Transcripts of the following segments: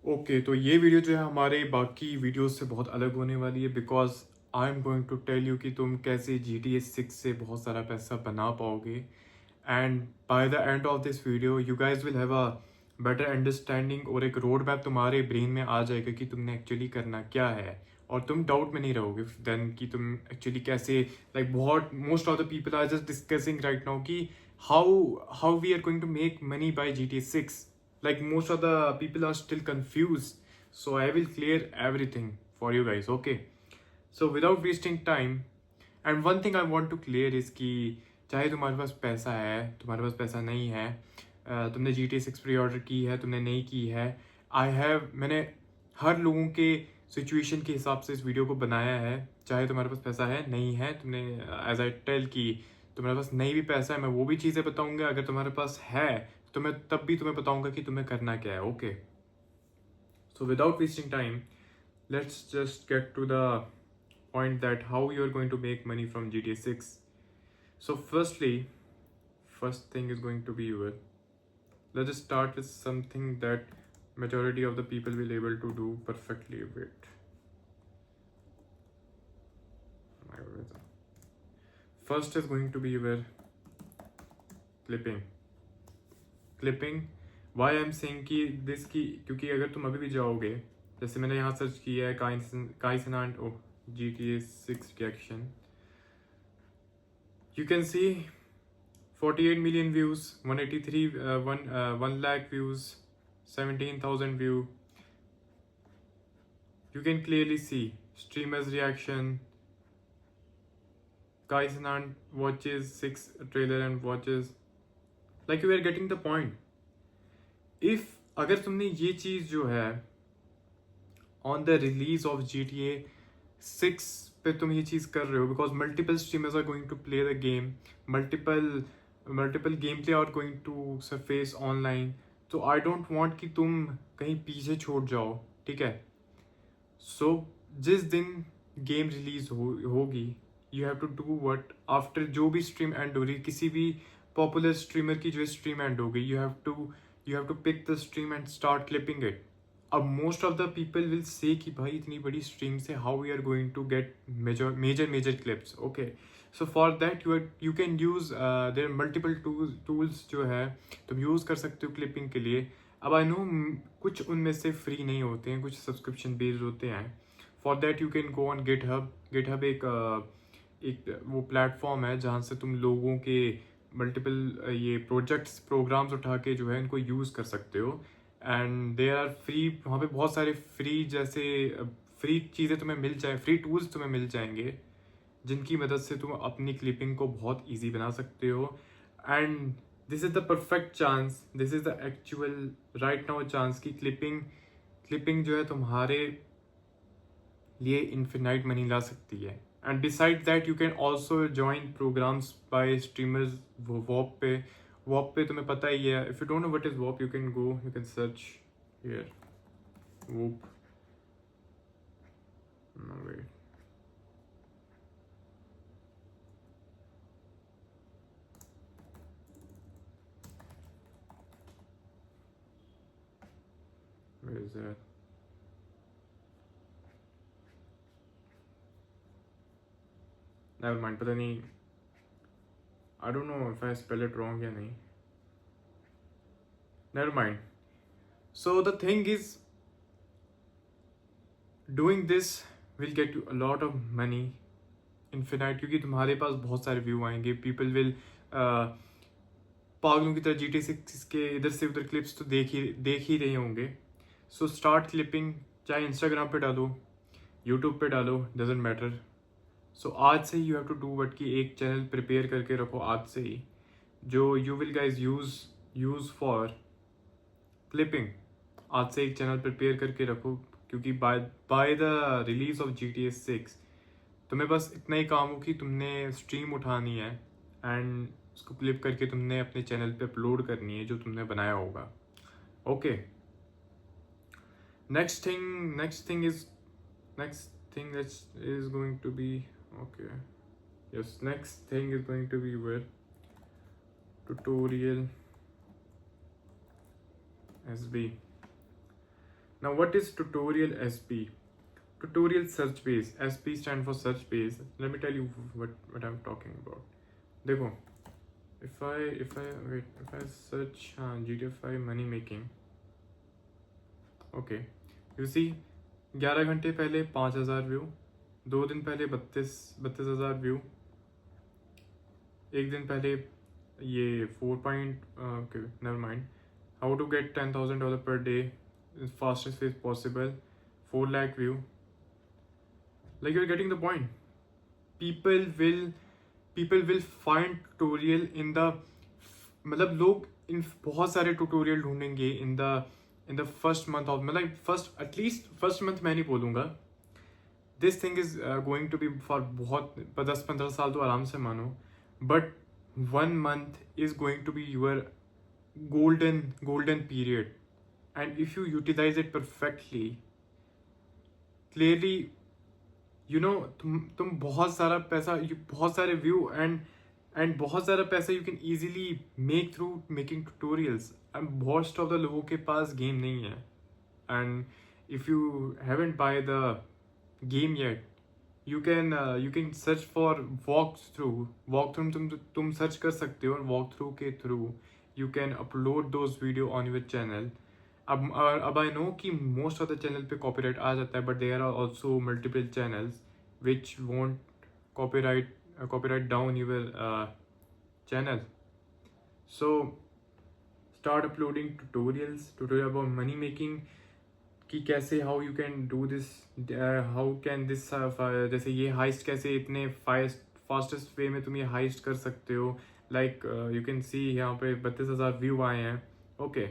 Okay तो ये video जो है हमारे बाकी वीडियोस से बहुत अलग होने वाली है because I am going to tell you कि तुम कैसे GTA 6 से बहुत सारा पैसा बना पाओगे and by the end of this video you guys will have a better understanding और एक रोड मैप तुम्हारे ब्रेन में आ जाएगा कि तुमने एक्चुअली करना क्या है और तुम डाउट में नहीं रहोगे देन कि तुम एक्चुअली कैसे लाइक बहुत most of the people are just discussing right now कि how we are going to make money by GTA 6. Like most of the people are still confused, so I will clear everything for you guys. Okay, so without wasting time, and one thing I want to clear is कि चाहे तुम्हारे पास पैसा है तुम्हारे पास पैसा नहीं है, तुमने GTA 6 प्री ऑर्डर की है तुमने नहीं की है, मैंने हर लोगों के सिचुएशन के हिसाब से इस वीडियो को बनाया है. चाहे तुम्हारे पास पैसा है नहीं है, तुमने एज आई टेल कि तुम्हारे पास नहीं भी पैसा है, मैं वो भी चीज़ें बताऊंगा. अगर तुम्हारे पास है तो मैं तब भी तुम्हें बताऊंगा कि तुम्हें करना क्या है. Okay, so without wasting time let's just get to the point that how you are going to make money from GTA 6. So first thing is going to be your, let us start with something that majority of the people will able to do perfectly with. First is going to be your clipping. Why I am saying कि this की, क्योंकि अगर तुम अभी भी जाओगे, जैसे मैंने यहाँ सर्च किया है काइसनांड GTA 6 reaction, you can see 48 million views, 1 lakh views, 17,000 view. You can clearly see streamers reaction. Kaisanan watches 6 trailer and watches, like you are getting the point. If अगर तुमने ये चीज़ जो है on the release of GTA 6 पे तुम ये चीज़ कर रहे हो, because multiple streamers are going to play the game, multiple gameplay are going to surface online, तो I don't want कि तुम कहीं पीछे छोड़ जाओ. ठीक है, सो जिस दिन गेम रिलीज होगी you have to do what after, जो भी स्ट्रीम एंड हो रही, किसी भी पॉपुलर स्ट्रीमर की जो स्ट्रीम एंड हो गई, you have to pick the stream and start clipping it. अब most of the people will say कि भाई इतनी बड़ी स्ट्रीम से how we are going to get major clips. Okay, so for that you can use their multiple tools जो है तुम use कर सकते हो क्लिपिंग के लिए. अब आई नो कुछ उनमें से फ्री नहीं होते हैं, कुछ सब्सक्रिप्शन बेस्ड होते हैं. For that you can go on GitHub एक वो प्लेटफॉर्म है जहाँ से तुम लोगों के मल्टीपल ये प्रोग्राम्स उठा के जो है इनको यूज़ कर सकते हो. एंड दे आर फ्री, वहाँ पे बहुत सारे फ्री जैसे फ्री चीज़ें तुम्हें मिल जाए, फ्री टूल्स तुम्हें मिल जाएंगे जिनकी मदद से तुम अपनी क्लिपिंग को बहुत ईजी बना सकते हो. And this is the perfect chance, this is the actual right now chance कि क्लिपिंग जो है तुम्हारे लिए इन्फिनाइट मनी ला सकती है. And beside that you can also join programs by streamers Whop पे तुम्हें पता ही है. If you don't know what is Whop you can search here Whop. Wait, where is that? Never mind, पता नहीं, I don't know if I spell it wrong या नहीं. Never mind. So the thing is, doing this will get you a lot of money, infinite, क्योंकि तुम्हारे पास बहुत सारे view आएंगे. People will पागलों की तरह GTA 6 के इधर से उधर क्लिप्स तो देख ही रहे होंगे. सो स्टार्ट क्लिपिंग, चाहे इंस्टाग्राम पे डालो, यूट्यूब पे डालो, डजेंट मैटर. सो आज से you have to do what कि एक चैनल प्रिपेयर करके रखो आज से ही, जो you will guys use for clipping. आज से एक चैनल प्रिपेयर करके रखो, क्योंकि by the release of GTA 6 तुम्हें बस इतना ही काम हो कि तुमने स्ट्रीम उठानी है एंड उसको क्लिप करके तुमने अपने चैनल पे अपलोड करनी है जो तुमने बनाया होगा. Okay, next thing is going to be, okay, yes, next thing is going to be where tutorial SB. Now what is tutorial SP? Tutorial search base. SP stand for search base. Let me tell you what I'm talking about. देखो, if I search GTA 5 money making, okay, you see 11 घंटे पहले 5,000 view, 2 दिन पहले 32,000 view, एक दिन पहले ये 4 okay, never mind. How to get $10,000 per day in fastest way possible, 4 lakh view. Like you're getting the point. People will find tutorial in the, मतलब लोग इन बहुत सारे ट्यूटोरियल ढूंढेंगे in the first month of, मतलब first month मैं नहीं बोलूँगा. This thing is going to be for बहुत 10-15 साल तो आराम से मानो, but 1 month is going to be your golden period, and if you utilize it perfectly, clearly, you know, तुम बहुत सारा पैसा, बहुत सारे व्यू and बहुत सारा पैसा you can easily make through making tutorials. and most of the लोगों के पास गेम नहीं है, and if you haven't buy the game yet, you can search for walkthrough तुम search कर सकते हो, और walkthrough के through you can upload those video on your channel. अब I know कि most of the channel पे copyright आ जाता है, but there are also multiple channels which won't copyright down your channel. So start uploading tutorial about money making, कि कैसे how you can do this, how can this जैसे ये heist कैसे इतने fastest way में तुम ये heist कर सकते हो. Like you can see यहाँ पे 32,000 व्यू आए हैं. Okay,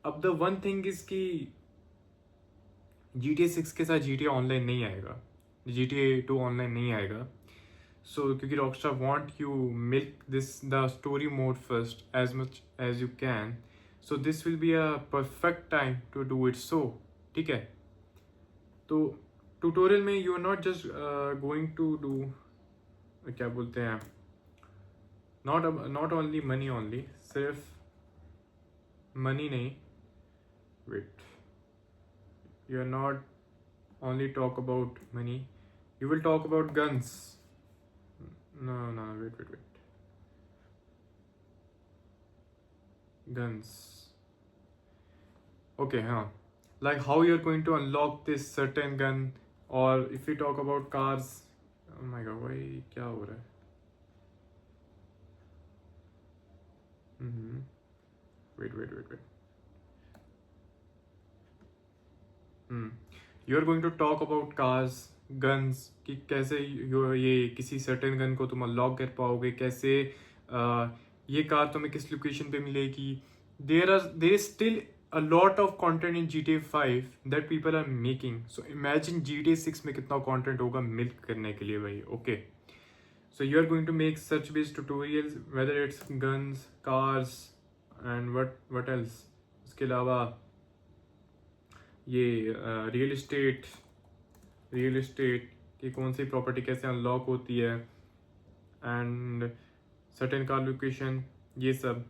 अब the one thing is कि GTA 6 के साथ GTA ऑनलाइन नहीं आएगा, GTA 2 ऑनलाइन नहीं आएगा. So क्योंकि Rockstar want you milk the story mode first as much as you can, so this will be a perfect time to do it. So ठीक है, तो ट्यूटोरियल में you are not just going to do, क्या बोलते हैं, not only money only, सिर्फ money नहीं, wait, you are not only talk about money, you will talk about guns. No, wait, guns. Okay, like how you're going to unlock this certain gun, or if we talk about cars, oh my god, why क्या हो रहा है? Wait. You're going to talk about cars, guns, कि कैसे ये किसी certain gun को तुम unlock कर पाओगे, कैसे ये कार तुम्हें किस लोकेशन पे मिलेगी. There is still a lot of content in GTA 5 that people are making. So imagine GTA 6 में कितना content होगा milk करने के लिए भाई. Okay, so you are going to make search based tutorials, whether it's guns, cars, and what else. इसके अलावा ये रियल इस्टेट की कौन सी प्रॉपर्टी कैसे अनलॉक होती है, एंड सर्टेन कार लोकेशन, ये सब.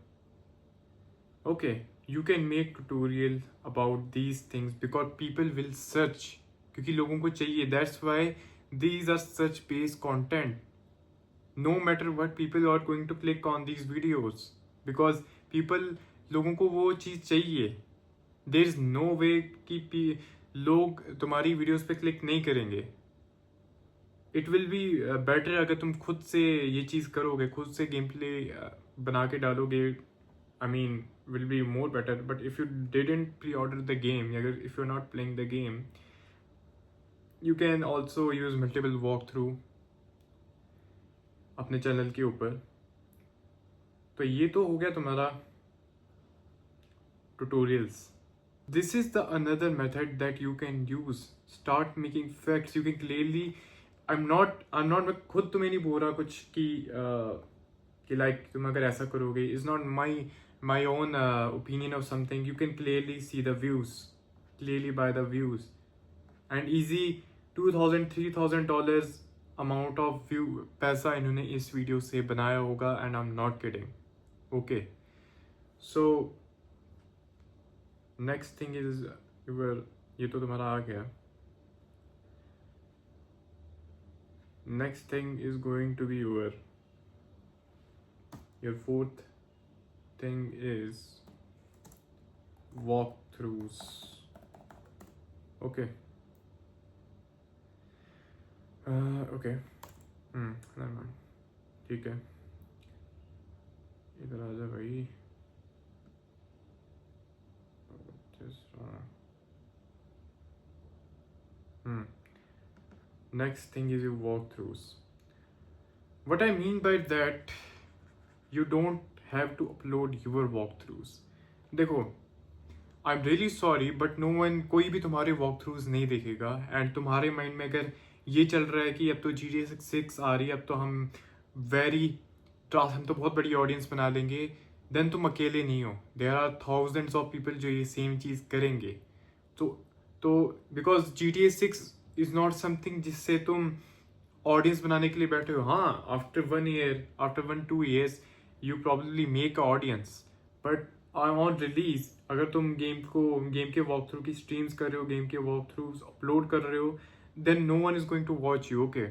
Okay, you can make tutorial about these things because people will search, क्योंकि लोगों को चाहिए. That's why these are search based content. No matter what, people are going to click on these videos because लोगों को वो चीज़ चाहिए. There is no वे कि लोग तुम्हारी वीडियोस पे क्लिक नहीं करेंगे. इट विल बी बेटर अगर तुम खुद से ये चीज़ करोगे, खुद से गेम प्ले बना के डालोगे. I mean will be more better. But if you didn't pre order the game, अगर if you are not playing the game, you can also use multiple walk through अपने चैनल के ऊपर. तो ये तो हो गया तुम्हारा tutorials. This is the another method that you can use. Start making facts. You can clearly, I'm not मैं खुद तुम्हें नहीं बोल रहा कुछ कि like तुम अगर ऐसा करोगे, is not my own opinion of something. You can clearly see the views, clearly by the views, and easy $2,000-3,000 amount of view पैसा इन्होंने इस वीडियो से बनाया होगा, and I'm not kidding. Okay, so next thing is ये तो तुम्हारा आ गया. Next thing is going to be your fourth thing is walkthroughs. Okay. Okay. Never mind. ठीक है, इधर आ जा भाई. Next thing is your walkthroughs. What I mean by that, you don't have to upload your walkthroughs. देखो, I'm really sorry, but no one, कोई भी तुम्हारे walkthroughs नहीं देखेगा. एंड तुम्हारे माइंड में अगर ये चल रहा है कि अब तो GTA 6 आ रही है, अब तो हम तो बहुत बड़ी ऑडियंस बना लेंगे, देन तुम अकेले नहीं हो. There are thousands of people जो ये सेम चीज़ करेंगे. तो because GTA 6 is not something जिससे तुम ऑडियंस बनाने के लिए बैठे हो. हाँ, after 1 year, after 1-2 years you probably make a audience, but on release अगर तुम गेम के वॉक थ्रू की स्ट्रीम्स कर रहे हो, गेम के वॉक थ्रूज अपलोड कर रहे हो, then no one is going to watch you. Okay,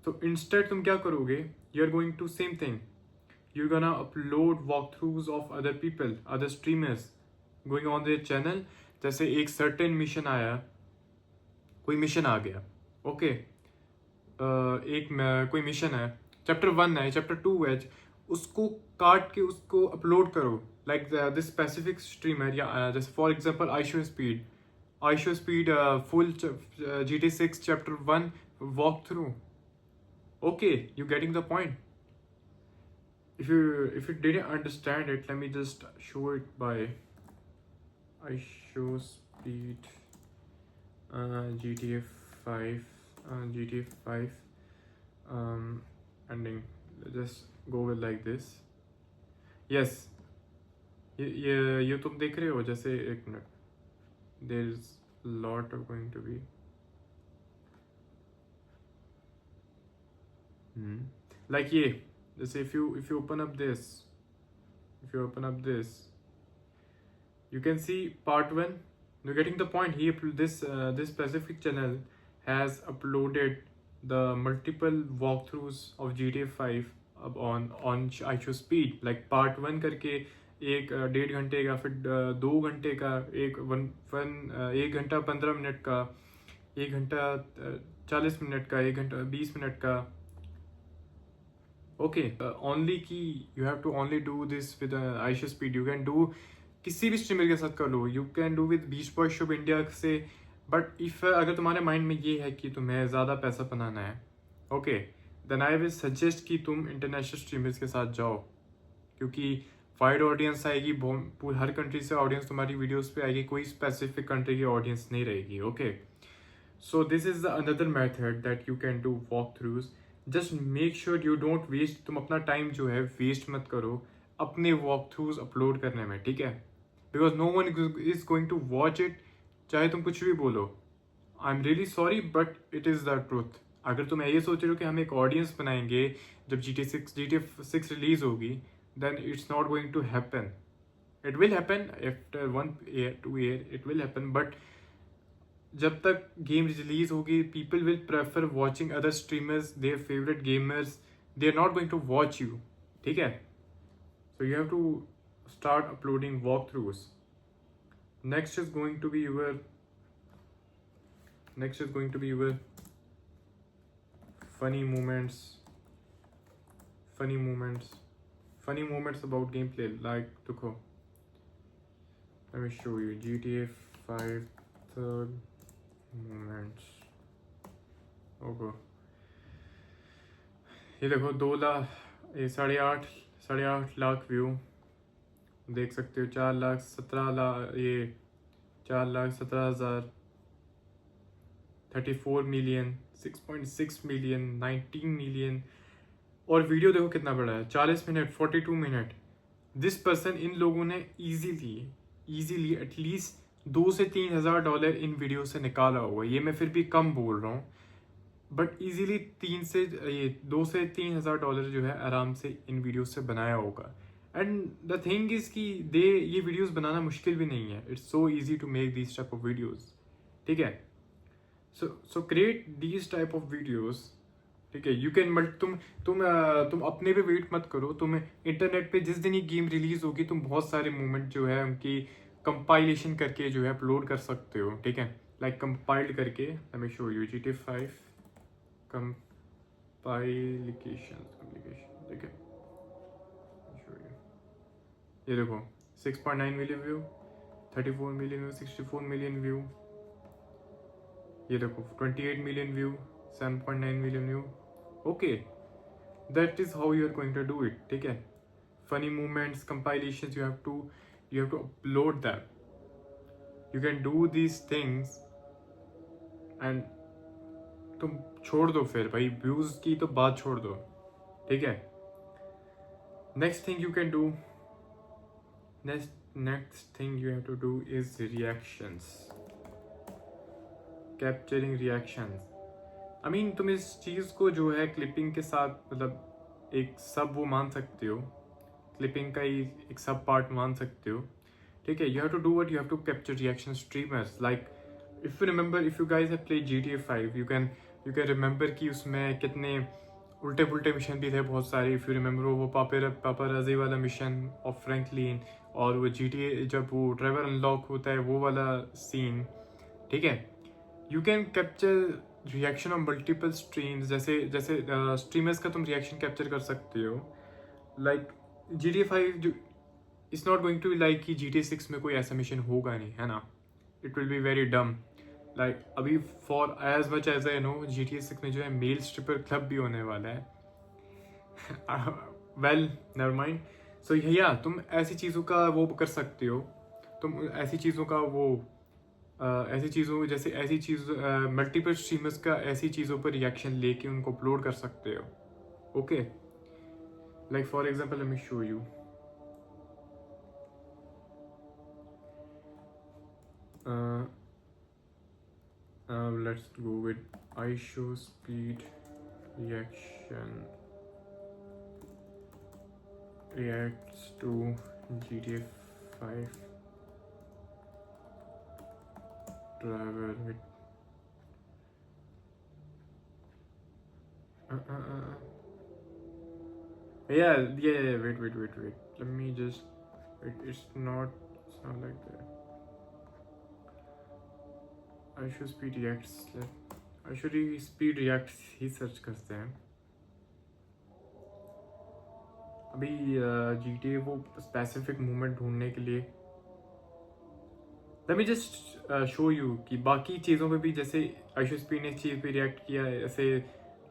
तो इंस्टेड तुम क्या करोगे, you are going to same thing, you gonna upload walkthroughs of other people, other streamers going on their channel. जैसे एक certain mission आया, कोई mission आ गया, okay, कोई मिशन है, चैप्टर 1 है, चैप्टर 2 है, उसको काट के उसको अपलोड करो. लाइक दिस स्पेसिफिक स्ट्रीमर, या जैसे for example I show speed full GTA 6 chapter 1 walk through. Okay, you getting the point. if you didn't understand it, let me just show it by I show speed GTA 5 ending. Just go with like this. Yes, ये तुम देख रहे हो. जैसे एक minute, there is lot of going to be like ये, जैसे if you open up this, you can see part 1. You're getting the point. This specific channel has uploaded the multiple walkthroughs of GTA 5 on iShow Speed. Like part 1 करके एक 1.5 घंटे का, फिर 2 घंटे का, एक 1 घंटा 15 मिनट का, 1 घंटा 40 मिनट का, 1 घंटा 20 मिनट का. ओके, ओनली की you have to only do this with iShow Speed. You can do किसी भी स्ट्रीमर के साथ कर लो, you can do with beach boy shop India से. बट इफ अगर तुम्हारे माइंड में ये है कि तुम्हें ज़्यादा पैसा बनाना है, okay, then I will suggest कि तुम इंटरनेशनल स्ट्रीमर्स के साथ जाओ, क्योंकि वाइड ऑडियंस आएगी, हर कंट्री से ऑडियंस तुम्हारी वीडियोस पे आएगी, कोई स्पेसिफिक कंट्री की ऑडियंस नहीं रहेगी. Okay, so this is the another method that you can do walkthroughs. Just make sure you don't waste, तुम अपना टाइम जो है वेस्ट मत करो अपने वॉक थ्रूज अपलोड करने में, ठीक है. Because no one is going to watch it, चाहे तुम कुछ भी बोलो. I am really sorry, but it is the truth. अगर तुम ये सोच रहे हो कि हम एक ऑडियंस बनाएंगे जब GTA 6 रिलीज होगी, then it's not going to happen. It will happen after 1 year 2 year, it will happen, but जब तक गेम रिलीज होगी, people will prefer watching other streamers, their favourite gamers. They are not going to watch you, ठीक है. So you have to start uploading walkthroughs. Next is going to be your funny moments about gameplay. Like, देखो, let me show you GTA 5 third moments. Okay, ये देखो 8.5 lakh view देख सकते हो. 4,17,000, 34 million, 6.6 million, 19 million. और video देखो कितना बड़ा है, 40 मिनट, 42 मिनट. दिस पर्सन, इन लोगों ने इजीली एटलीस्ट $2,000 से $3,000 इन वीडियो से निकाला होगा. ये मैं फिर भी कम बोल रहा हूँ, बट इजीली $2,000 से $3,000 जो है आराम से इन वीडियो से बनाया होगा. एंड द थिंग इज कि ये वीडियोस बनाना मुश्किल भी नहीं है, it's so easy to make this type of videos, ठीक है। So create these type of videos, ठीक है। यू कैन मल्ट तुम अपने पे वेट मत करो, तुम इंटरनेट पे जिस दिन ये गेम रिलीज होगी तुम बहुत सारे मोमेंट जो है उनकी कंपाइलेशन करके जो है अपलोड कर सकते हो, ठीक है। लाइक कंपाइल्ड करके, let me show you GTA 5 compilation, ठीक है। Show you. ये देखो 6.9 million view, 34 million view, 64 million view, ये देखो 28 million view, 7.9 million view. Okay, that is how you are going to do it, ठीक है। Funny moments, compilations, you have to upload that. You can do these things and तुम छोड़ दो फिर भाई, views की तो बात छोड़ दो, ठीक है। Next thing you can do, next thing you have to do is reactions, capturing reactions. I mean तुम इस चीज़ को जो है क्लिपिंग के साथ मतलब एक सब वो मान सकते हो, क्लिपिंग का ही एक सब पार्ट मान सकते हो, ठीक है। You have to do what, you have to capture reaction streamers. Like if you remember, if you guys have played GTA 5, you can remember कि उसमें कितने उल्टे पुल्टे मिशन भी थे बहुत सारे। इफ यू रिमेंबर वो पापाराजी वाला मिशन ऑफ फ्रैंकलिन, और वो GTA जब वो ड्राइवर अनलॉक होता है वो वाला सीन, ठीक है। You can capture reaction of multiple streams, जैसे जैसे स्ट्रीमर्स का तुम रिएक्शन कैप्चर कर सकते हो। लाइक GTA 5 जो it's not going to be like कि GTA 6 में कोई ऐसा मिशन होगा नहीं, है ना। It will be very dumb. Like अभी for as much as I know GTA 6 में जो है मेल स्ट्रिपर क्लब भी होने वाला है। Well never mind. सो या तुम ऐसी चीज़ों का वो कर सकते हो, तुम ऐसी चीज़ों का वो ऐसी चीज़ों जैसे ऐसी चीज़ मल्टीपल स्ट्रीमर्स का ऐसी चीज़ों पर रिएक्शन लेके उनको अपलोड कर सकते हो, okay. Like for example let me show you, let's go with IShowSpeed reaction reacts to GTA 5 driver with yeah, wait, let me just wait, it's not sound like that. IShowSpeed reacts, IShowSpeed reacts he search करते हैं अभी GTA वो specific movement ढूंढने के लिए। Let me just show you कि बाकी चीज़ों पे भी जैसे IShowSpeed ने इस चीज़ पे रिएक्ट किया, ऐसे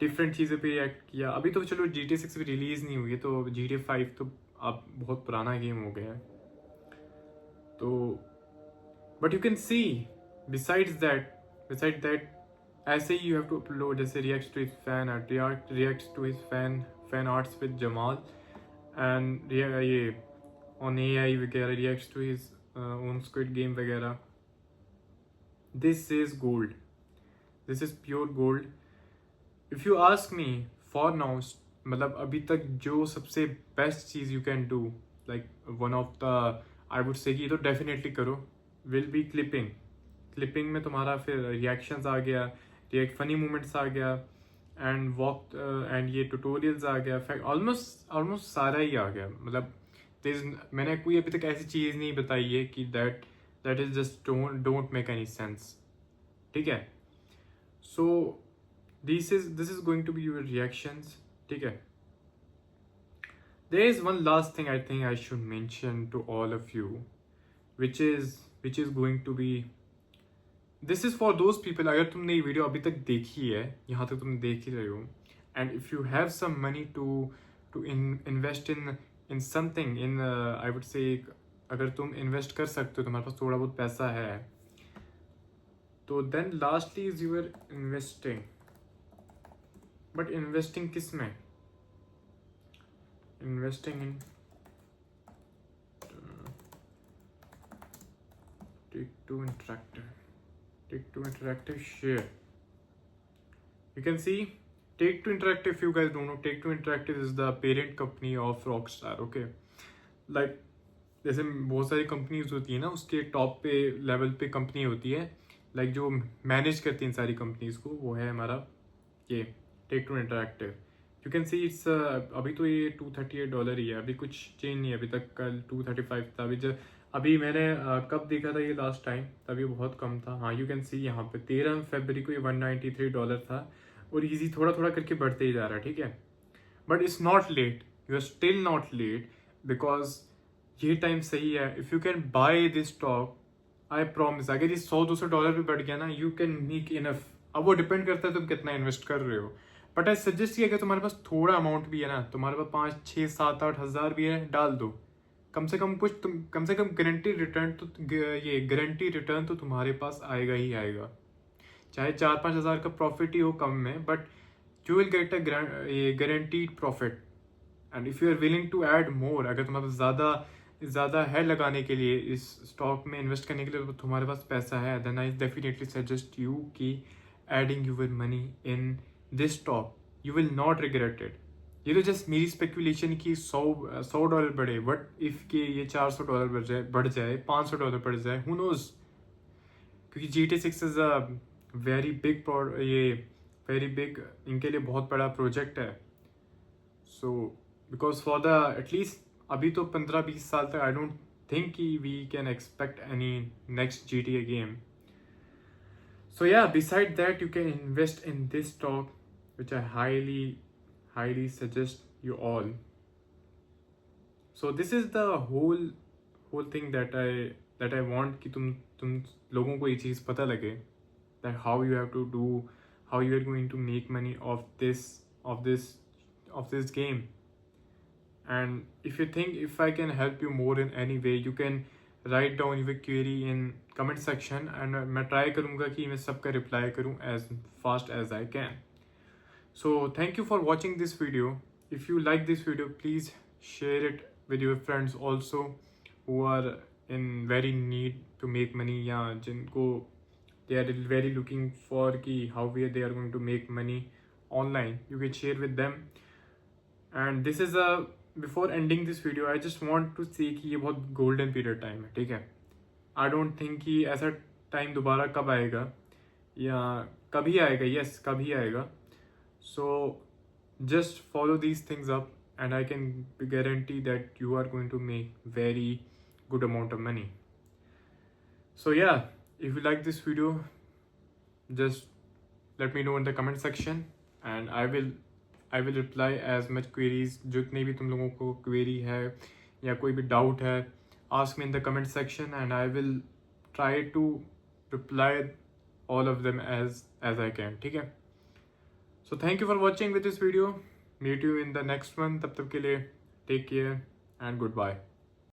डिफरेंट चीज़ों पे रिएक्ट किया। अभी तो चलो GTA 6 भी रिलीज़ नहीं हुई है, तो GTA 5 तो अब बहुत पुराना गेम हो गया है, तो but you can see beside that ऐसे ही यू हैव टू अपलोड, जैसे reacts to his fan art, reacts to his fan arts with Jamal, and ये ऑन AI वगैरह, reacts to his own squid game वगैरह। This is gold, this is pure gold. If you ask me for now, मतलब अभी तक जो सबसे best चीज़ you can do, like one of the I would say कि तो डेफिनेटली करो, विल बी क्लिपिंग में तुम्हारा फिर रिएक्शंस आ गया, फनी मोमेंट्स आ गया, एंड वॉक एंड ये ट्यूटोरियल्स आ गया, ऑलमोस्ट सारा ही आ गया। मतलब मैंने कोई अभी तक ऐसी चीज़ नहीं बताई है कि that is just don't make any sense, ठीक है। So this is going to be your reactions, ठीक है। There is one last thing I think I should mention to all of you, which is going to be, this is for those people, अगर तुमने ये video अभी तक देखी है, यहाँ तक तुम देख ही रहे हो, and if you have some money to invest in something, in I would say, अगर तुम इन्वेस्ट कर सकते हो, तुम्हारे पास थोड़ा बहुत पैसा है, तो then lastly is you are investing, but investing किस में? Investing in Take-Two Interactive share. You can see Take-Two Interactive, if you guys don't know, Take-Two Interactive is the parent company of Rockstar, okay. Like जैसे बहुत सारी companies होती है ना, उसके top पे लेवल पे कंपनी होती है, लाइक जो मैनेज करती हैं सारी कंपनीज को, वो है हमारा ये take two interactive. You can see it's अभी तो ये $238 ही है, अभी कुछ चेंज नहीं है अभी तक। कल 235 था। अभी मैंने कब देखा था ये लास्ट टाइम, तभी बहुत कम था। हाँ, यू कैन सी यहाँ पे 13 फरवरी को ये $193 था, और इजी थोड़ा थोड़ा करके बढ़ते ही जा रहा है, ठीक है। But it's not late, you are still not late, because ये टाइम सही है। If you can buy this stock, I promise, अगर ये $100-200 भी बढ़ गया ना, यू कैन मेक इनफ। अब वो डिपेंड करता है तुम कितना इन्वेस्ट कर रहे हो। बट आई सजेस्ट कि अगर तुम्हारे पास थोड़ा अमाउंट भी है ना, तुम्हारे पास 5, 6, 7, 8 हज़ार भी है, डाल दो। कम से कम कुछ, तुम कम से कम गारंटी रिटर्न तो, ये गारंटी रिटर्न तो तुम्हारे पास आएगा ही आएगा। चाहे 4-5 हज़ार का प्रॉफिट ही हो कम में, बट यू विल गेट ये guaranteed profit. And if you are willing to add more, अगर तुम्हारे पास ज़्यादा है लगाने के लिए, इस स्टॉक में इन्वेस्ट करने के लिए, तो तुम्हारे पास पैसा है, then I definitely suggest you कि adding your money in this stock, you will not regret it. ये तो जस्ट मेरी स्पेकुलेशन की $100 बढ़े, बट इफ़ के ये $400 बढ़ जाए, $500 बढ़ जाए, हु नोज। क्योंकि GT6 is a very big ये वेरी बिग, इनके लिए बहुत बड़ा प्रोजेक्ट है। So because for the at least अभी तो 15-20 साल तक आई डोंट थिंक कि we can expect any next GTA game. So yeah, beside that, you can invest in this stock, which I highly suggest you all. So this is the whole thing that I want कि तुम लोगों को ये चीज़ पता लगे, that how you have to do, how you are going to make money of this game. And if you think if I can help you more in any way, you can write down your query in comment section, and मैं try करूँगा कि मैं सबका reply करूँ as fast as I can. So thank you for watching this video. If you like this video, please share it with your friends also who are in very need to make money, या जिनको they are very looking for कि how they are going to make money online. You can share with them. And this is a before ending this video, I just want to say कि ये बहुत golden period time है, ठीक है। I don't think कि ऐसा time दोबारा कब आएगा, या कभी आएगा, yes कभी आएगा। So just follow these things up, and I can guarantee that you are going to make very good amount of money. So yeah, if you like this video, just let me know in the comment section, and I will reply as much queries, जितने भी तुम लोगों को query है या कोई भी doubt है, ask me in the comment section, and I will try to reply all of them as I can, ठीक है। So thank you for watching with this video. Meet you in the next one. तब तक के लिए take care and goodbye.